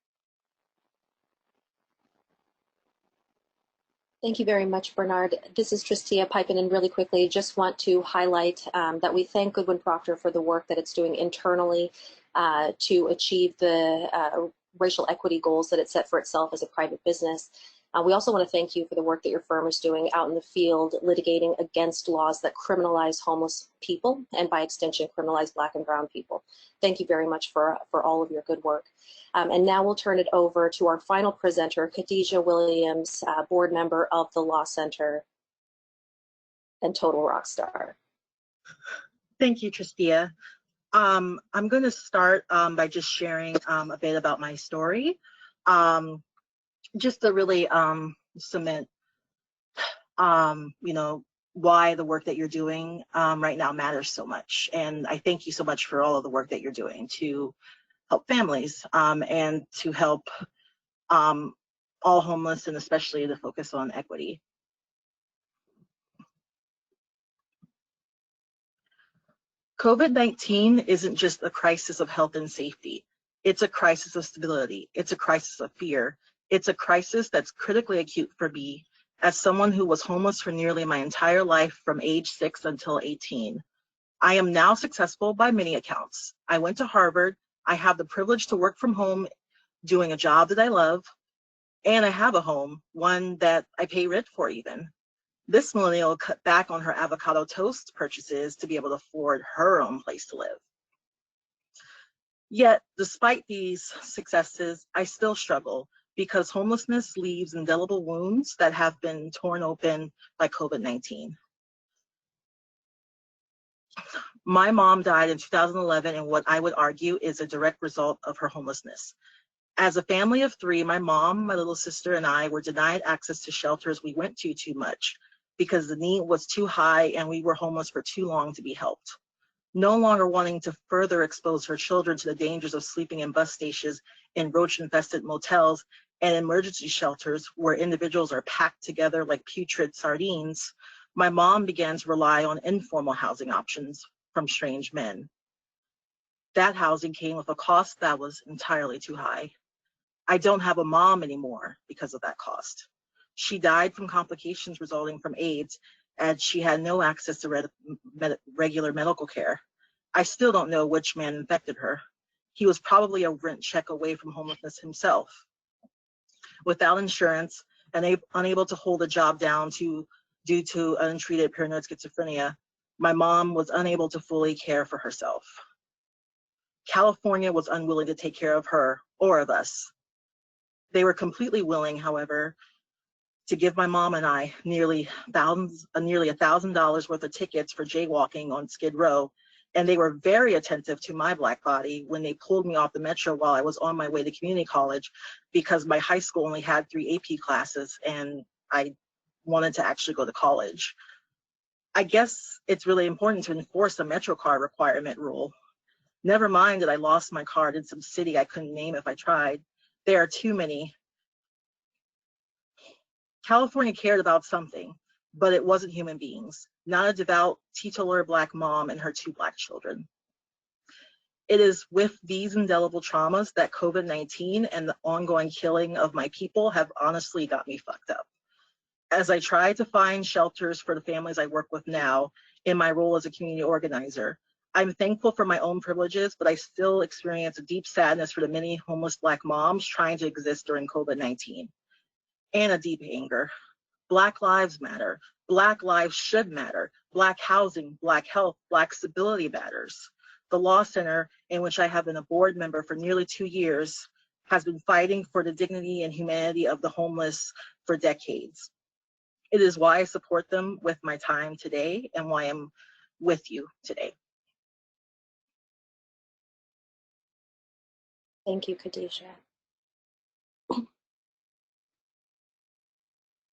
Thank you very much, Bernard. This is Tristia piping in really quickly. Just want to highlight that we thank Goodwin Procter for the work that it's doing internally to achieve the racial equity goals that it set for itself as a private business. We also want to thank you for the work that your firm is doing out in the field, litigating against laws that criminalize homeless people and by extension criminalize Black and brown people. Thank you very much for all of your good work. And now we'll turn it over to our final presenter, Khadija Williams, board member of the Law Center and total rock star. Thank you, Tristia. I'm going to start by just sharing a bit about my story, just to really cement, why the work that you're doing right now matters so much. And I thank you so much for all of the work that you're doing to help families and to help all homeless, and especially to focus on equity. COVID-19 isn't just a crisis of health and safety. It's a crisis of stability. It's a crisis of fear. It's a crisis that's critically acute for me as someone who was homeless for nearly my entire life from age 6 until 18. I am now successful by many accounts. I went to Harvard. I have the privilege to work from home doing a job that I love, and I have a home, one that I pay rent for even. This millennial cut back on her avocado toast purchases to be able to afford her own place to live. Yet, despite these successes, I still struggle because homelessness leaves indelible wounds that have been torn open by COVID-19. My mom died in 2011 in what I would argue is a direct result of her homelessness. As a family of 3, my mom, my little sister, and I were denied access to shelters we went to too much because the need was too high and we were homeless for too long to be helped. No longer wanting to further expose her children to the dangers of sleeping in bus stations, in roach-infested motels, and emergency shelters where individuals are packed together like putrid sardines, my mom began to rely on informal housing options from strange men. That housing came with a cost that was entirely too high. I don't have a mom anymore because of that cost. She died from complications resulting from AIDS, and she had no access to regular medical care. I still don't know which man infected her. He was probably a rent check away from homelessness himself. Without insurance and unable to hold a job down due to untreated paranoid schizophrenia, my mom was unable to fully care for herself. California was unwilling to take care of her or of us. They were completely willing, however, to give my mom and I nearly $1,000 worth of tickets for jaywalking on Skid Row, and they were very attentive to my Black body when they pulled me off the metro while I was on my way to community college because my high school only had 3 AP classes and I wanted to actually go to college. I guess it's really important to enforce a metro card requirement rule. Never mind that I lost my card in some city I couldn't name if I tried. There are too many. California cared about something, but it wasn't human beings, not a devout, teetotaler Black mom and her 2 Black children. It is with these indelible traumas that COVID-19 and the ongoing killing of my people have honestly got me fucked up. As I try to find shelters for the families I work with now in my role as a community organizer, I'm thankful for my own privileges, but I still experience a deep sadness for the many homeless Black moms trying to exist during COVID-19. And a deep anger. Black lives matter. Black lives should matter. Black housing, Black health, Black stability matters. The Law Center, in which I have been a board member for nearly 2 years, has been fighting for the dignity and humanity of the homeless for decades. It is why I support them with my time today and why I'm with you today. Thank you, Khadijah.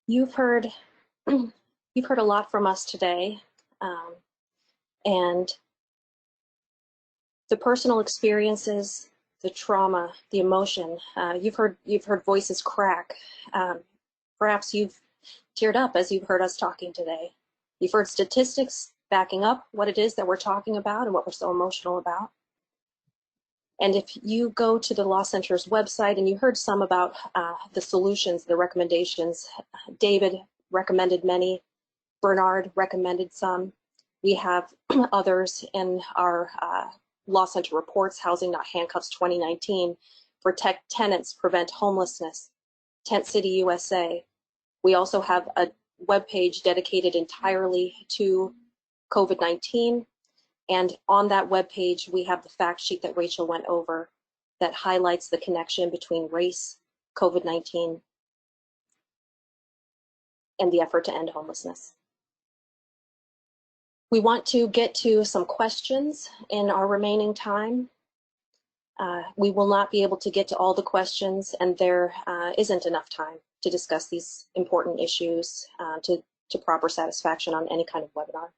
You've heard a lot from us today, and the personal experiences, the trauma, the emotion. You've heard voices crack. Perhaps you've teared up as you've heard us talking today. You've heard statistics backing up what it is that we're talking about and what we're so emotional about. And if you go to the Law Center's website, and you heard some about the solutions, the recommendations, David recommended many, Bernard recommended some. We have others in our Law Center reports, Housing Not Handcuffs 2019, Protect Tenants, Prevent Homelessness, Tent City USA. We also have a webpage dedicated entirely to COVID-19. And on that webpage, we have the fact sheet that Rachel went over that highlights the connection between race, COVID-19, and the effort to end homelessness. We want to get to some questions in our remaining time. We will not be able to get to all the questions, and there isn't enough time to discuss these important issues, to to proper satisfaction on any kind of webinar.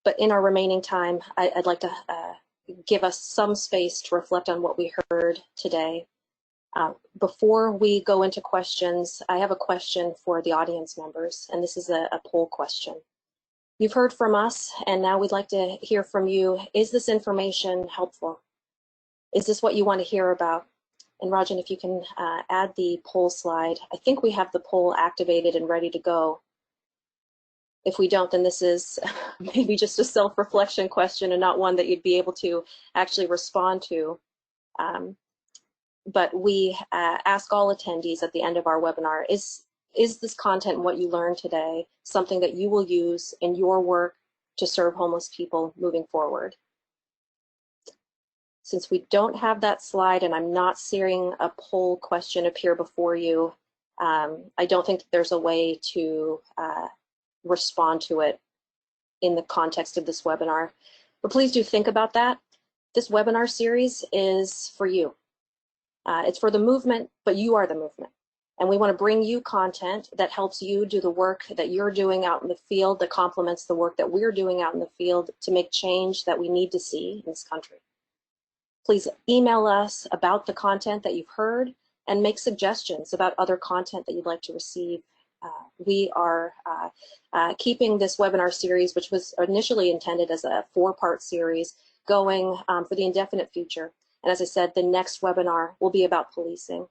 But in our remaining time, I'd like to give us some space to reflect on what we heard today. Before we go into questions, I have a question for the audience members, and this is a poll question. You've heard from us, and now we'd like to hear from you. Is this information helpful? Is this what you want to hear about? And Rajan, if you can add the poll slide. I think we have the poll activated and ready to go. If we don't, then this is maybe just a self-reflection question and not one that you'd be able to actually respond to. But we ask all attendees at the end of our webinar, is this content, what you learned today, something that you will use in your work to serve homeless people moving forward? Since we don't have that slide and I'm not seeing a poll question appear before you, I don't think there's a way to respond to it in the context of this webinar. But please do think about that. This webinar series is for you. It's for the movement, but you are the movement. And we want to bring you content that helps you do the work that you're doing out in the field, that complements the work that we're doing out in the field to make change that we need to see in this country. Please email us about the content that you've heard and make suggestions about other content that you'd like to receive. We are keeping this webinar series, which was initially intended as a 4-part series, going for the indefinite future. And as I said, the next webinar will be about policing.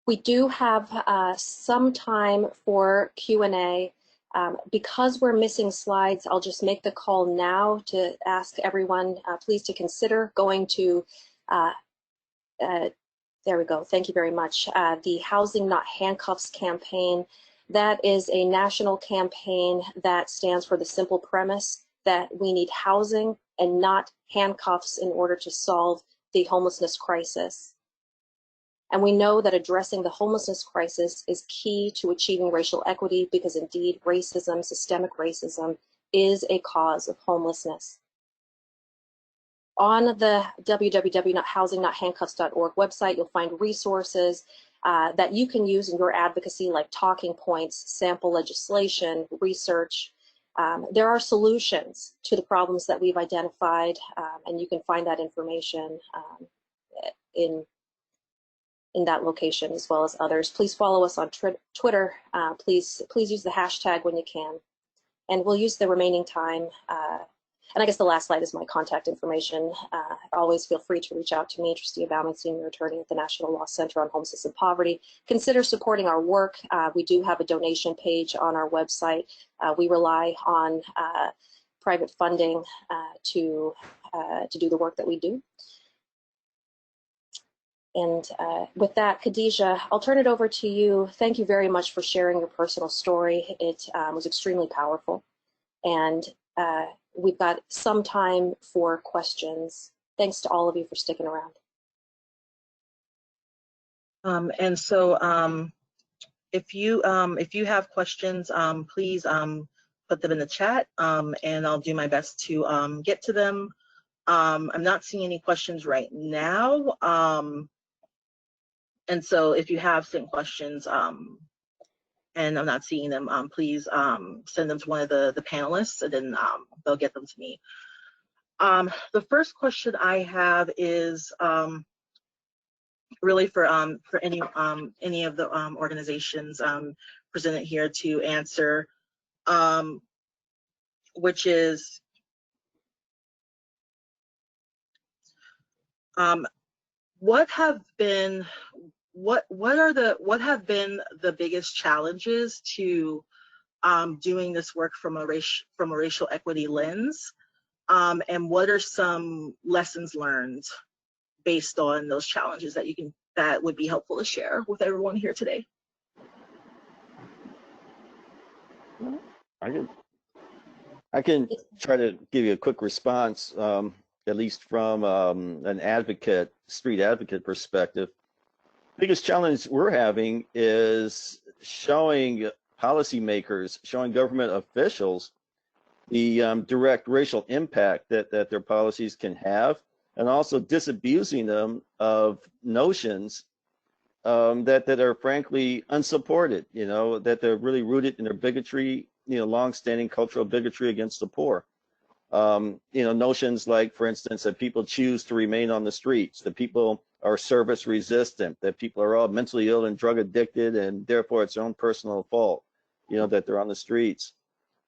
We do have some time for Q&A. Because we're missing slides, I'll just make the call now to ask everyone, please, to consider going to, there we go, thank you very much, the Housing Not Handcuffs campaign. That is a national campaign that stands for the simple premise that we need housing and not handcuffs in order to solve the homelessness crisis. And we know that addressing the homelessness crisis is key to achieving racial equity, because indeed racism, systemic racism, is a cause of homelessness. On the www.housingnothandcuffs.org website, you'll find resources that you can use in your advocacy, like talking points, sample legislation, research. There are solutions to the problems that we've identified, and you can find that information in that location, as well as others. Please follow us on Twitter. Please use the hashtag when you can. And we'll use the remaining time. And I guess the last slide is my contact information. Always feel free to reach out to me, Tristia Bauman, Senior Attorney at the National Law Center on Homelessness and Poverty. Consider supporting our work. We do have a donation page on our website. We rely on private funding to do the work that we do. And with that, Khadijah, I'll turn it over to you. Thank you very much for sharing your personal story. It was extremely powerful. And we've got some time for questions. Thanks to all of you for sticking around. And so if you have questions, please put them in the chat, and I'll do my best to get to them. I'm not seeing any questions right now. And so if you have sent questions and I'm not seeing them, please send them to one of the panelists, and then they'll get them to me. The first question I have is really for any of the organizations presented here to answer, which is what have been the biggest challenges to doing this work from a racial equity lens, and what are some lessons learned based on those challenges that would be helpful to share with everyone here today? I can try to give you a quick response, at least from an street advocate perspective. Biggest challenge we're having is showing policymakers, showing government officials the direct racial impact that their policies can have, and also disabusing them of notions that are frankly unsupported, that they're really rooted in their bigotry, long-standing cultural bigotry against the poor. Notions like, for instance, that people choose to remain on the streets, that people are service resistant, that people are all mentally ill and drug addicted, and therefore it's their own personal fault, that they're on the streets.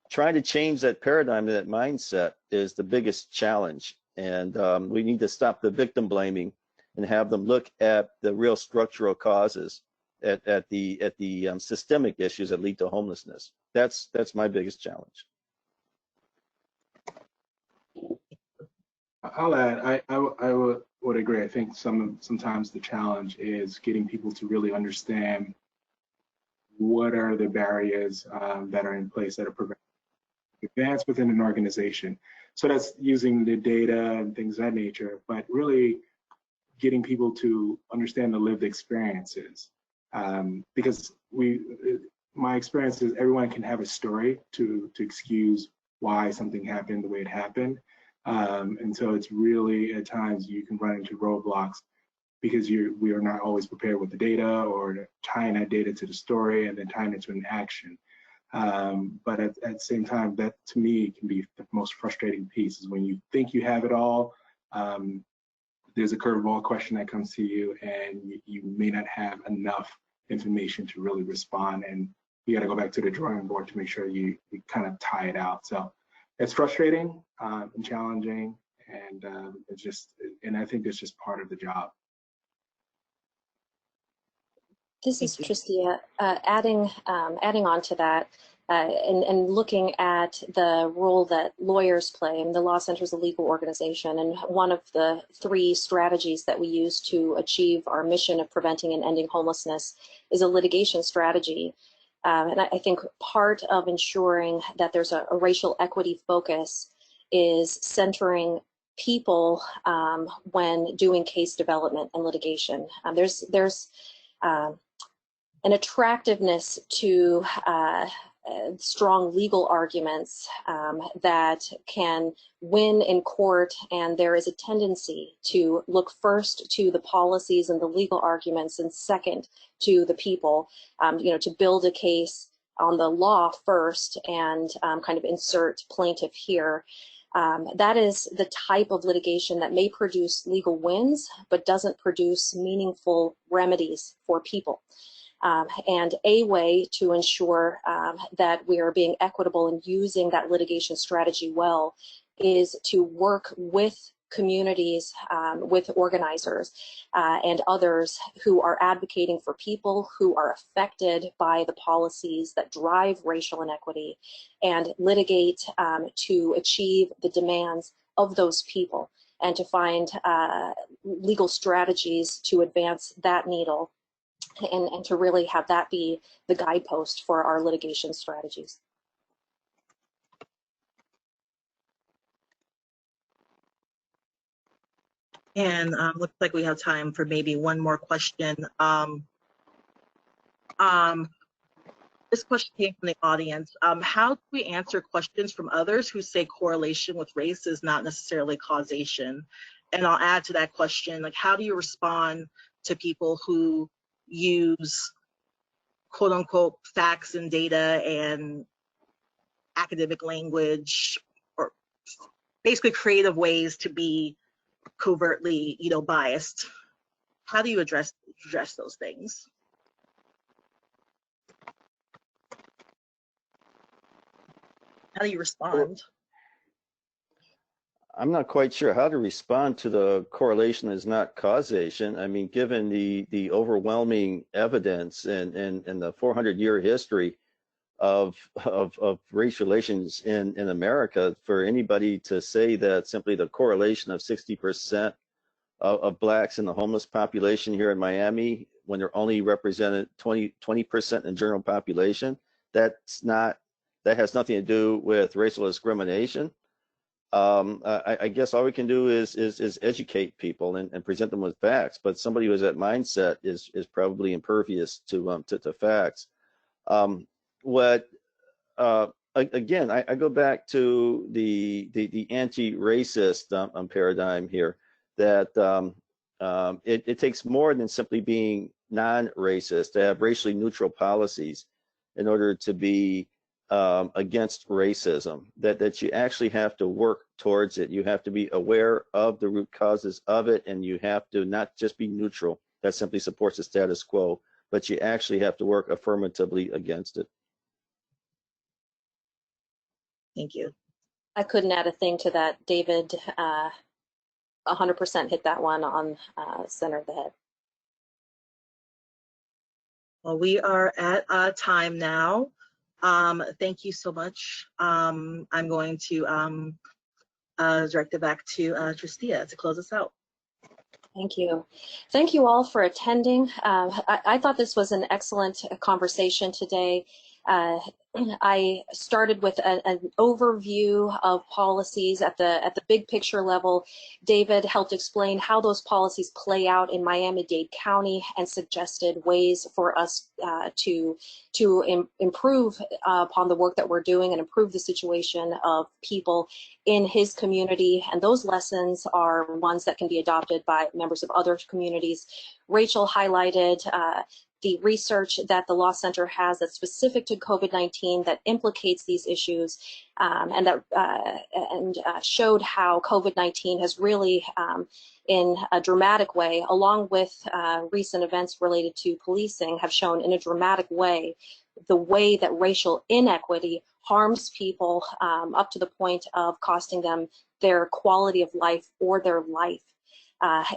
Trying to change that paradigm, that mindset, is the biggest challenge. And we need to stop the victim blaming and have them look at the real structural causes, at the systemic issues that lead to homelessness. That's my biggest challenge. I'll add, I would agree. I think sometimes the challenge is getting people to really understand what are the barriers that are in place that are preventing advance within an organization. So that's using the data and things of that nature, but really getting people to understand the lived experiences. Because my experience is everyone can have a story to excuse why something happened the way it happened. And so it's really, at times, you can run into roadblocks because we are not always prepared with the data, or tying that data to the story and then tying it to an action. But at the same time, that to me can be the most frustrating piece, is when you think you have it all, there's a curveball question that comes to you, and you may not have enough information to really respond, and you got to go back to the drawing board to make sure you kind of tie it out. So it's frustrating and challenging, and and I think it's just part of the job. This is Tristia. Adding on to that, and looking at the role that lawyers play. And the Law Center is a legal organization, and one of the 3 strategies that we use to achieve our mission of preventing and ending homelessness is a litigation strategy. And I think part of ensuring that there's a racial equity focus is centering people when doing case development and litigation. There's an attractiveness to strong legal arguments that can win in court, and there is a tendency to look first to the policies and the legal arguments, and second to the people, to build a case on the law first and kind of insert plaintiff here. That is the type of litigation that may produce legal wins, but doesn't produce meaningful remedies for people. And a way to ensure that we are being equitable and using that litigation strategy well is to work with communities, with organizers and others who are advocating for people who are affected by the policies that drive racial inequity, and litigate to achieve the demands of those people, and to find legal strategies to advance that needle, and to really have that be the guidepost for our litigation strategies. And looks like we have time for maybe one more question. This question came from the audience. How do we answer questions from others who say correlation with race is not necessarily causation? And I'll add to that question, like, how do you respond to people who use quote unquote facts and data and academic language, or basically creative ways to be covertly, biased? How do you address those things? How do you respond? I'm not quite sure how to respond to the correlation is not causation. I mean, given the overwhelming evidence and the 400-year history of race relations in America, for anybody to say that simply the correlation of 60% of blacks in the homeless population here in Miami, when they're only represented 20% in the general population, that has nothing to do with racial discrimination. I guess all we can do is educate people and present them with facts. But somebody who has that mindset is probably impervious to facts. Again, I go back to the anti-racist paradigm here, that It takes more than simply being non-racist to have racially neutral policies in order to be against racism, that you actually have to work towards it. You have to be aware of the root causes of it, and you have to not just be neutral that simply supports the status quo, but you actually have to work affirmatively against it. Thank you. I couldn't add a thing to that. David 100% hit that one on center of the head. Well, we are at time now. Thank you so much. I'm going to direct it back to Tristia to close us out. Thank you. Thank you all for attending. I thought this was an excellent conversation today. I started with an overview of policies at the big picture level. David helped explain how those policies play out in Miami-Dade County and suggested ways for us to improve upon the work that we're doing and improve the situation of people in his community. And those lessons are ones that can be adopted by members of other communities. Rachel highlighted the research that the Law Center has that's specific to COVID-19 that implicates these issues, and showed how COVID-19 has really, in a dramatic way, along with recent events related to policing, have shown in a dramatic way the way that racial inequity harms people up to the point of costing them their quality of life or their life.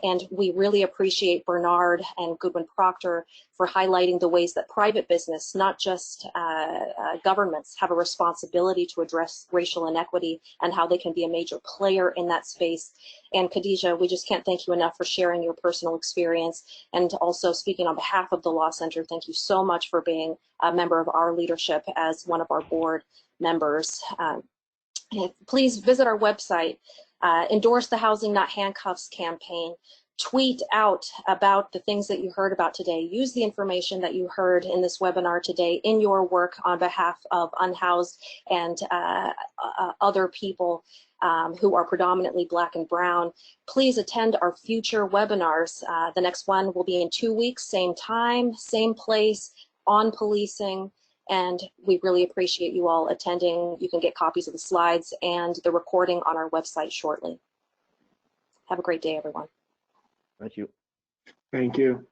And we really appreciate Bernard and Goodwin Proctor for highlighting the ways that private business, not just governments, have a responsibility to address racial inequity and how they can be a major player in that space. And Khadijah, we just can't thank you enough for sharing your personal experience, and also speaking on behalf of the Law Center. Thank you so much for being a member of our leadership as one of our board members. Please visit our website. Endorse the Housing Not Handcuffs campaign. Tweet out about the things that you heard about today. Use the information that you heard in this webinar today in your work on behalf of unhoused and other people who are predominantly Black and Brown. Please attend our future webinars. The next one will be in 2 weeks, same time, same place, on policing. And we really appreciate you all attending. You can get copies of the slides and the recording on our website shortly. Have a great day, everyone. Thank you. Thank you.